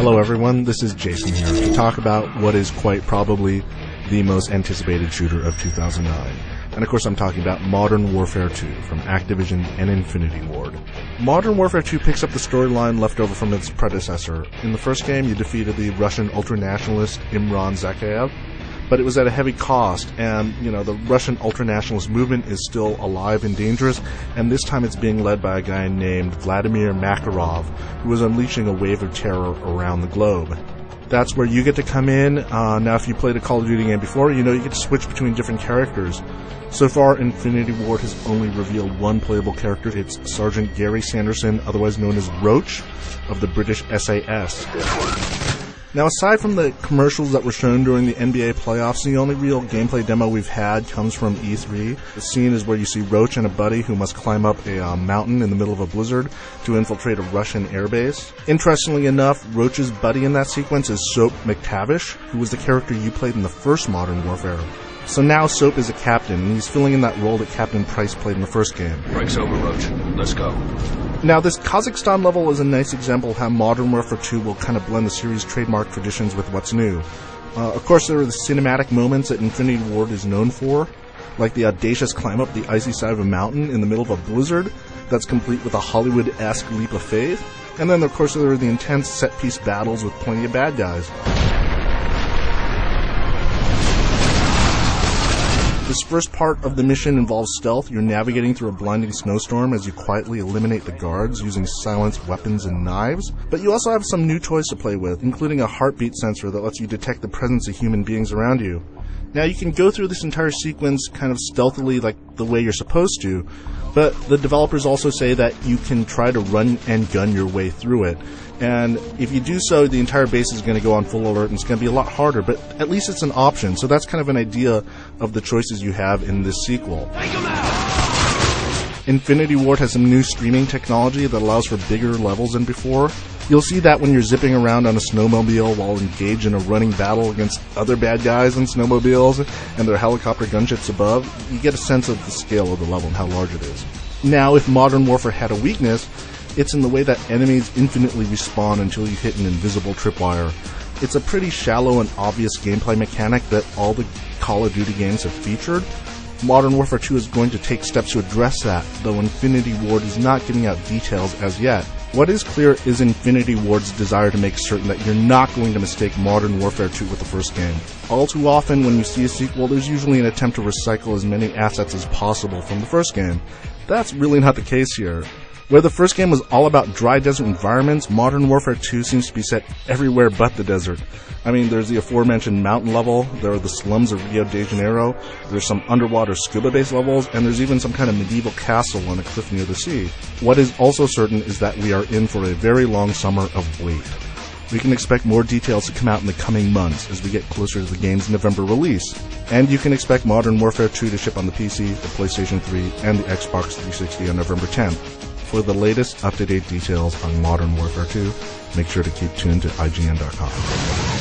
Hello everyone, this is Jason here to talk about what is quite probably the most anticipated shooter of 2009. And of course I'm talking about Modern Warfare 2 from Activision and Infinity Ward. Modern Warfare 2 picks up the storyline left over from its predecessor. In the first game you defeated the Russian ultranationalist Imran Zakhaev, but it was at a heavy cost, and the Russian ultranationalist movement is still alive and dangerous, and this time it's being led by a guy named Vladimir Makarov, who is unleashing a wave of terror around the globe. That's where you get to come in. Now if you played a Call of Duty game before, you get to switch between different characters. So far, Infinity Ward has only revealed one playable character. It's Sergeant Gary Sanderson, otherwise known as Roach, of the British SAS. Now, aside from the commercials that were shown during the NBA playoffs, the only real gameplay demo we've had comes from E3. The scene is where you see Roach and a buddy who must climb up a mountain in the middle of a blizzard to infiltrate a Russian airbase. Interestingly enough, Roach's buddy in that sequence is Soap McTavish, who was the character you played in the first Modern Warfare. So now Soap is a captain, and he's filling in that role that Captain Price played in the first game. Break's over, Roach. Let's go. Now, this Kazakhstan level is a nice example of how Modern Warfare 2 will kind of blend the series' trademark traditions with what's new. Of course, there are the cinematic moments that Infinity Ward is known for, like the audacious climb up the icy side of a mountain in the middle of a blizzard that's complete with a Hollywood-esque leap of faith. And then, of course, there are the intense set-piece battles with plenty of bad guys. This first part of the mission involves stealth. You're navigating through a blinding snowstorm as you quietly eliminate the guards using silenced weapons and knives. But you also have some new toys to play with, including a heartbeat sensor that lets you detect the presence of human beings around you. Now, you can go through this entire sequence kind of stealthily like the way you're supposed to, but the developers also say that you can try to run and gun your way through it. And if you do so, the entire base is going to go on full alert, and it's going to be a lot harder, but at least it's an option. So that's kind of an idea of the choices you have in this sequel. Infinity Ward has some new streaming technology that allows for bigger levels than before. You'll see that when you're zipping around on a snowmobile while engaged in a running battle against other bad guys in snowmobiles and their helicopter gunships above. You get a sense of the scale of the level and how large it is. Now, if Modern Warfare had a weakness, it's in the way that enemies infinitely respawn until you hit an invisible tripwire. It's a pretty shallow and obvious gameplay mechanic that all the Call of Duty games have featured. Modern Warfare 2 is going to take steps to address that, though Infinity Ward is not giving out details as yet. What is clear is Infinity Ward's desire to make certain that you're not going to mistake Modern Warfare 2 with the first game. All too often, when you see a sequel, there's usually an attempt to recycle as many assets as possible from the first game. That's really not the case here. Where the first game was all about dry desert environments, Modern Warfare 2 seems to be set everywhere but the desert. I mean, there's the aforementioned mountain level, there are the slums of Rio de Janeiro, there's some underwater scuba-based levels, and there's even some kind of medieval castle on a cliff near the sea. What is also certain is that we are in for a very long summer of wait. We can expect more details to come out in the coming months as we get closer to the game's November release. And you can expect Modern Warfare 2 to ship on the PC, the PlayStation 3, and the Xbox 360 on November 10th. For the latest up-to-date details on Modern Warfare 2, make sure to keep tuned to IGN.com.